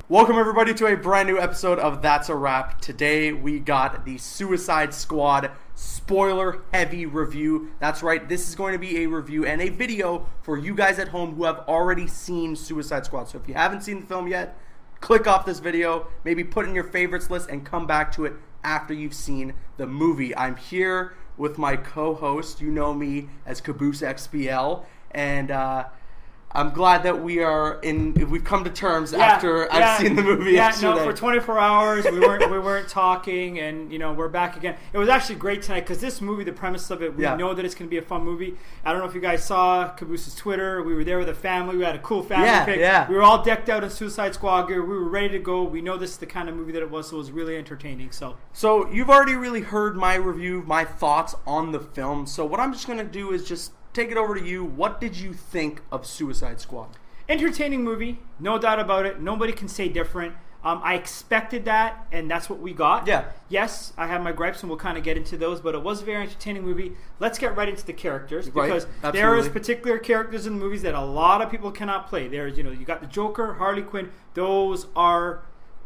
Welcome everybody to a brand new episode of That's a Wrap. Today we got the Suicide Squad spoiler heavy review. That's right, this is going to be a review and a video for you guys at home who have already seen Suicide Squad. So if you haven't seen the film yet, click off this video, maybe put in your favorites list and come back to it after you've seen the movie. I'm here with my co-host, you know me as Caboose XPL, and I'm glad that we've come to terms after I've seen the movie yesterday. For 24 hours we weren't talking, and we're back again. It was actually great tonight because this movie, the premise of it, we know that it's going to be a fun movie. I don't know if you guys saw Caboose's Twitter. We were there with a family. We had a cool family pic. Yeah. We were all decked out in Suicide Squad gear. We were ready to go. We know this is the kind of movie that it was, so it was really entertaining. So you've already really heard my review, my thoughts on the film. So what I'm just going to do is just take it over to you. What did you think of Suicide Squad? Entertaining movie, no doubt about it. Nobody can say different. I expected that, and that's what we got. Yeah. Yes, I have my gripes, and we'll kind of get into those, but it was a very entertaining movie. Let's get right into the characters, because there is particular characters in the movies that a lot of people cannot play. There's, you got the Joker, Harley Quinn. Those are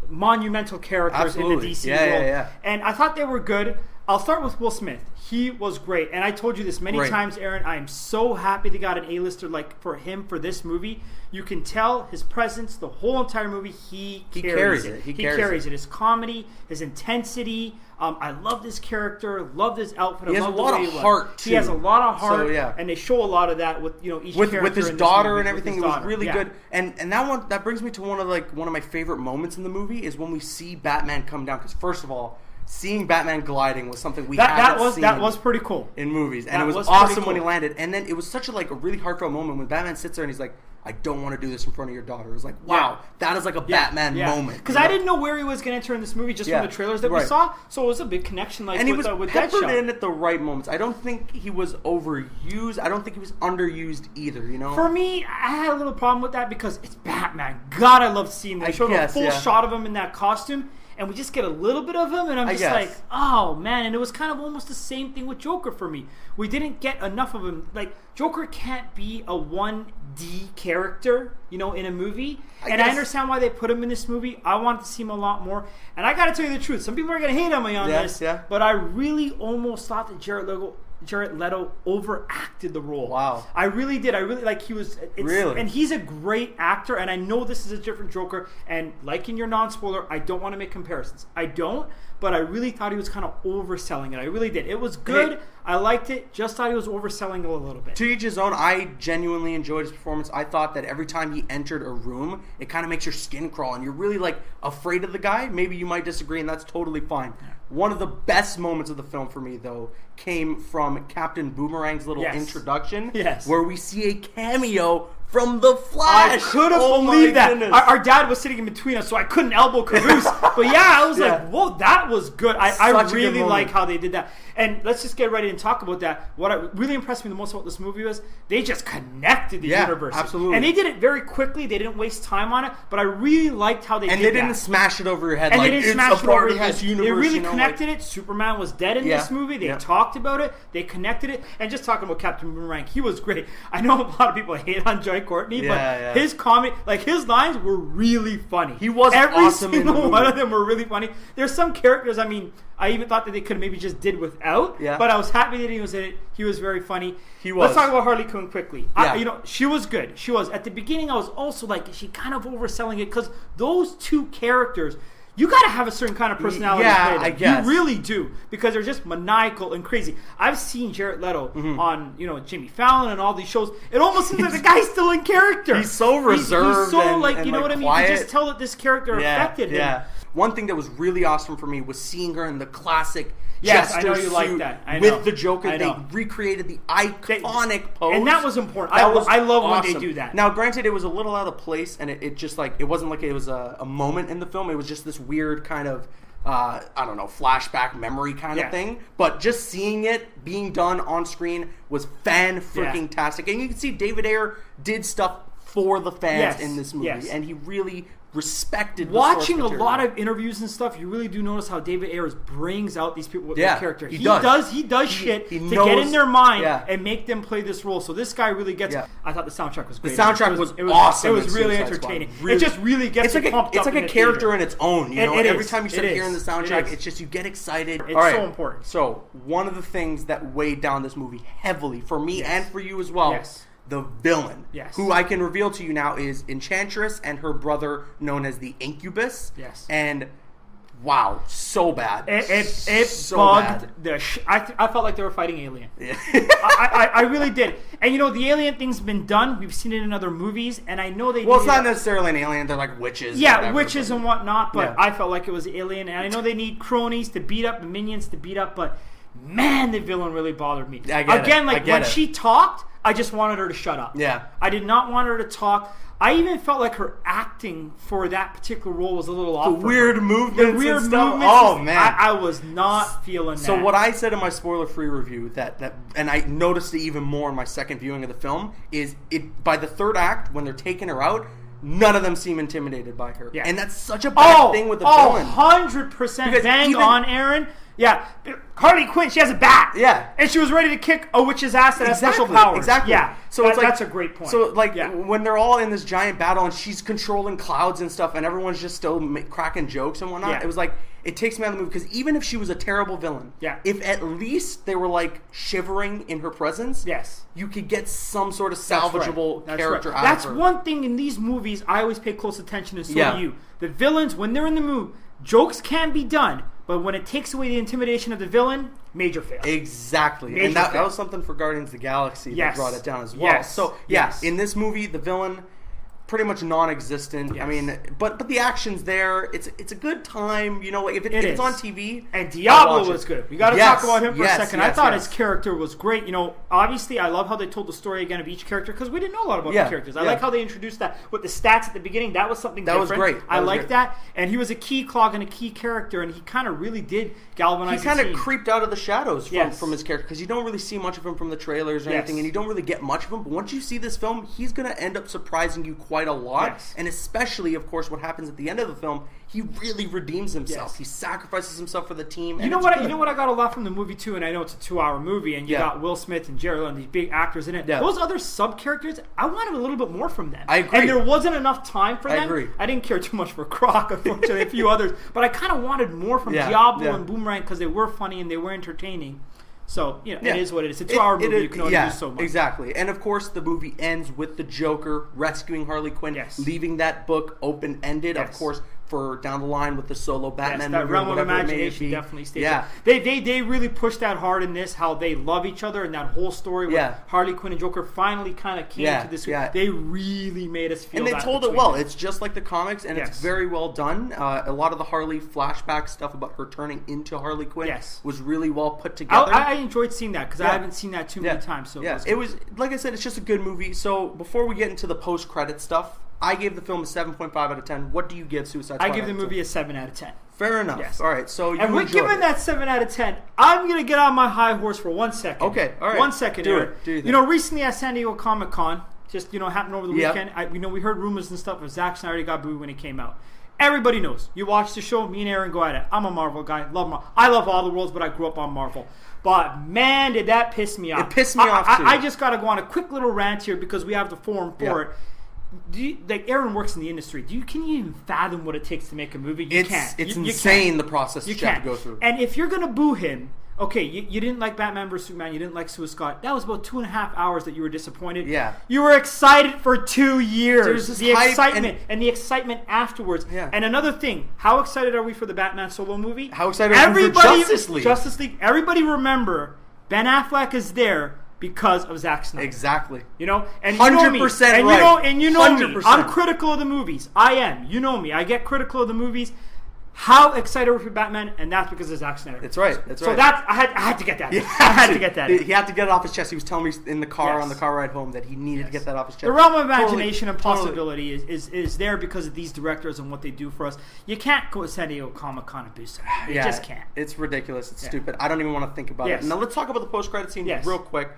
monumental characters in the DC world. Yeah. And I thought they were good. I'll start with Will Smith. He was great. And I told you this many times, Aaron. I am so happy they got an A-lister like for him for this movie. You can tell his presence, the whole entire movie, he carries it. He carries it. His comedy, his intensity. I love this character, love this outfit. He has a lot of heart, too. He has a lot of heart, and they show a lot of that with each character. With his daughter and everything. It was really good. And that brings me to one of my favorite moments in the movie is when we see Batman come down. Because first of all, seeing Batman gliding was something we hadn't seen. That was pretty cool in movies, and it was awesome when he landed. And then it was such a really heartfelt moment when Batman sits there and he's like, "I don't want to do this in front of your daughter." It was like, wow, that is like a Batman moment. Because I didn't know where he was going to enter in this movie just from the trailers that we saw, so it was a big connection. And he was peppered in at the right moments. I don't think he was overused. I don't think he was underused either. For me, I had a little problem with that because it's Batman. God, I love seeing that. They showed a full shot of him in that costume. And we just get a little bit of him, and I'm just like, oh, man. And it was kind of almost the same thing with Joker for me. We didn't get enough of him. Like, Joker can't be a 1D character, in a movie. I understand why they put him in this movie. I wanted to see him a lot more. And I got to tell you the truth. Some people are going to hate on me on this. Yeah. But I really almost thought that Jared Leto overacted the role. Wow. I really did. I really he was. Really? And he's a great actor, and I know this is a different Joker. And like in your non-spoiler, I don't want to make comparisons. I don't, but I really thought he was kind of overselling it. I really did. It was good. I liked it. Just thought he was overselling it a little bit. To each his own. I genuinely enjoyed his performance. I thought that every time he entered a room, it kind of makes your skin crawl, and you're really afraid of the guy. Maybe you might disagree, and that's totally fine. Yeah. One of the best moments of the film for me, though, came from Captain Boomerang's little introduction, where we see a cameo from The Flash. I couldn't believe that. Our dad was sitting in between us, so I couldn't elbow Caboose. But I was like, whoa, that was good. I really like how they did that. And let's just get ready and talk about that. What really impressed me the most about this movie was they just connected the universe. Absolutely. And they did it very quickly. They didn't waste time on it. But I really liked how they did that. And they didn't smash it over your head. And they didn't smash it over your head. Universe, they really connected it. Superman was dead in this movie. They talked about it. They connected it. And just talking about Captain Boomerang, he was great. I know a lot of people hate on Joy Courtney, but his comedy, his lines were really funny. He was awesome in the movie. Every single one of them were really funny. There's some characters, I even thought that they could have maybe just did without, but I was happy that he was in it. He was very funny. He was. Let's talk about Harley Quinn quickly. She was good. She was. At the beginning, I was also she kind of overselling it because those two characters, you got to have a certain kind of personality to play them. I guess. You really do, because they're just maniacal and crazy. I've seen Jared Leto on, Jimmy Fallon and all these shows. It almost seems like the guy's still in character. He's so reserved. He's so and you know what I mean? Quiet. You just tell that this character affected him. One thing that was really awesome for me was seeing her in the classic Yes, Jester I know you like that. I with know. the Joker. They recreated the iconic pose. And that was important. I love awesome. When they do that. Now, granted, it was a little out of place, and it just it wasn't like it was a moment in the film. It was just this weird kind of, I don't know, flashback memory kind of thing. But just seeing it being done on screen was fan-freaking-tastic. And you can see David Ayer did stuff for the fans in this movie, and he really respected watching a lot of interviews and stuff. You really do notice how David Ayers brings out these people with their character. He does shit to get in their mind and make them play this role. So this guy really gets. I thought the soundtrack was great. The soundtrack was awesome. It was really entertaining. It just really gets you pumped up. It's like a character in its own. You know, every time you start hearing the soundtrack, it's just you get excited. It's so important. So one of the things that weighed down this movie heavily for me and for you as well. The villain, who I can reveal to you now is Enchantress and her brother known as the Incubus. And wow, so bad. It so bugged bad. I felt like they were fighting Alien. I really did. And you know, the Alien thing's been done. We've seen it in other movies, and I know they. Well, it's not necessarily an alien. They're like witches. Yeah, whatever, witches and whatnot. But I felt like it was Alien, and I know they need cronies to beat up, minions to beat up, but man, the villain really bothered me. When she talked, I just wanted her to shut up. I did not want her to talk. I even felt like her acting for that particular role was a little off. The weird movements and stuff. Oh, man. I was not feeling that. So what I said in my spoiler-free review, and I noticed it even more in my second viewing of the film, is by the third act, when they're taking her out, none of them seem intimidated by her. And that's such a bad thing with the villain. 100% bang on, Aaron. Yeah, Harley Quinn, she has a bat. And she was ready to kick a witch's ass that has special powers. Yeah, so that's a great point. So when they're all in this giant battle and she's controlling clouds and stuff and everyone's just still cracking jokes and whatnot, it was like, it takes me out of the movie because even if she was a terrible villain, if at least they were like shivering in her presence, you could get some sort of salvageable character out of her. That's one thing in these movies I always pay close attention to, so do you. The villains, when they're in the mood, jokes can be done. But when it takes away the intimidation of the villain, major fail. Exactly. And that was something for Guardians of the Galaxy that brought it down as well. So, in this movie, the villain, pretty much non-existent. I mean, but the action's there. It's a good time. You know, if it's on TV. And Diablo was good. We got to talk about him for a second. I thought his character was great. You know, obviously, I love how they told the story again of each character because we didn't know a lot about the characters. I like how they introduced that with the stats at the beginning. That was something different. That was great. I like that. And he was a key clog and a key character, and he kind of really did galvanize. He kind of creeped out of the shadows from his character because you don't really see much of him from the trailers or anything, and you don't really get much of him. But once you see this film, he's going to end up surprising you quite a lot. And especially, of course, what happens at the end of the film, he really redeems himself. He sacrifices himself for the team. You know what I got a lot from the movie too, and I know it's a 2-hour movie, and you got Will Smith and Jared Leto and these big actors in it. Those other sub characters, I wanted a little bit more from them. I agree. And there wasn't enough time for them. I agree. I didn't care too much for Croc, unfortunately, a few others, but I kind of wanted more from Diablo and Boomerang because they were funny and they were entertaining. So, you know, it is what it is. It's a 2-hour movie. You can only do so much. Exactly. And, of course, the movie ends with the Joker rescuing Harley Quinn, leaving that book open-ended, of course, for down the line with the solo Batman movie. That realm of imagination definitely stays there. They really pushed that hard in this, how they love each other, and that whole story where Harley Quinn and Joker finally kind of came to this. They really made us feel that. And they told it well. It's just like the comics, and it's very well done. A lot of the Harley flashback stuff about her turning into Harley Quinn was really well put together. I enjoyed seeing that because I haven't seen that too many times. So it was, like I said, it's just a good movie. So before we get into the post-credit stuff, I gave the film a 7.5 out of 10. What do you give Suicide Squad? I give the movie a 7 out of 10. Fair enough. Yes. All right. So you and we're giving that 7 out of 10. I'm going to get on my high horse for 1 second. Okay. All right. 1 second. Do it. You know, recently at San Diego Comic-Con, just, you know, happened over the weekend. We heard rumors and stuff of Zack Snyder already got booed when he came out. Everybody knows. You watch the show, me and Aaron go at it. I'm a Marvel guy. Love Marvel. I love all the worlds, but I grew up on Marvel. But, man, did that piss me off. It pissed me off, too. I just got to go on a quick little rant here because we have the forum for it. Aaron works in the industry. Can you even fathom what it takes to make a movie? You can't. It's insane the process you have to go through. And if you're going to boo him, okay, you didn't like Batman vs. Superman, you didn't like Suicide Squad. That was about 2.5 hours that you were disappointed. Yeah. You were excited for 2 years. There's this the hype excitement and the excitement afterwards. Yeah. And another thing, how excited are we for the Batman solo movie? How excited are we for Justice League? Justice League. Everybody remember, Ben Affleck is there because of Zack Snyder. Exactly. You know? And 100% right. You know me. I'm critical of the movies. I am. You know me. I get critical of the movies. How excited were for Batman? And that's because of Zack Snyder. That's right. So I had to get that. I had to get that. He had to get it off his chest. He was telling me in the car on the car ride home that he needed to get that off his chest. The realm of imagination and possibility is there because of these directors and what they do for us. You can't go to San Diego Comic-Con and do something. You just can't. It's ridiculous. It's stupid. I don't even want to think about it. Now let's talk about the post-credit scene real quick.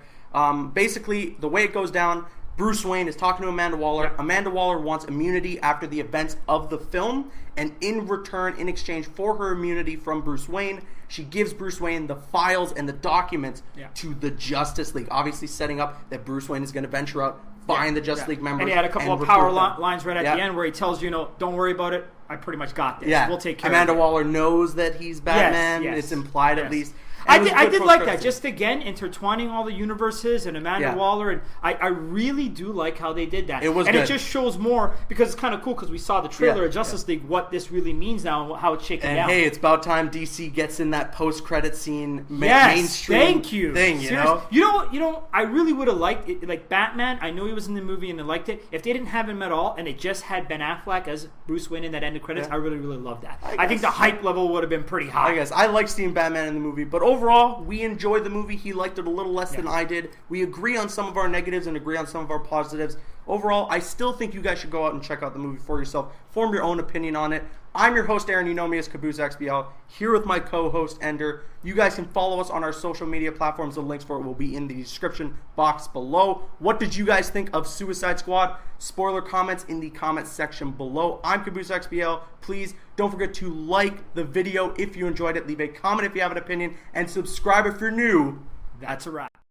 Basically, the way it goes down, Bruce Wayne is talking to Amanda Waller. Yep. Amanda Waller wants immunity after the events of the film, and in return, in exchange for her immunity from Bruce Wayne, she gives Bruce Wayne the files and the documents to the Justice League, obviously setting up that Bruce Wayne is going to venture out, find the Justice League members. And he had a couple of power lines right at the end where he tells you, don't worry about it. I pretty much got this. Yeah. We'll take care of it. Amanda Waller knows that he's Batman. Yes. It's implied at least. I did like that. Just again, intertwining all the universes and Amanda Waller, and I really do like how they did that. It was good. It just shows more, because it's kind of cool, because we saw the trailer of Justice League, what this really means now and how it's shaken down. And hey, it's about time DC gets in that post-credit scene mainstream thing, you know? You know, I really would have liked it, like Batman, I know he was in the movie and I liked it. If they didn't have him at all and they just had Ben Affleck as Bruce Wayne in that end of credits, I really, really loved that. I think the hype level would have been pretty high. I guess. I like seeing Batman in the movie, but overall, we enjoyed the movie. He liked it a little less than I did. We agree on some of our negatives and agree on some of our positives. Overall, I still think you guys should go out and check out the movie for yourself. Form your own opinion on it. I'm your host, Aaron. You know me as Caboose XBL, here with my co-host, Ender. You guys can follow us on our social media platforms. The links for it will be in the description box below. What did you guys think of Suicide Squad? Spoiler comments in the comments section below. I'm Caboose XBL. Please don't forget to like the video if you enjoyed it. Leave a comment if you have an opinion. And subscribe if you're new. That's a wrap.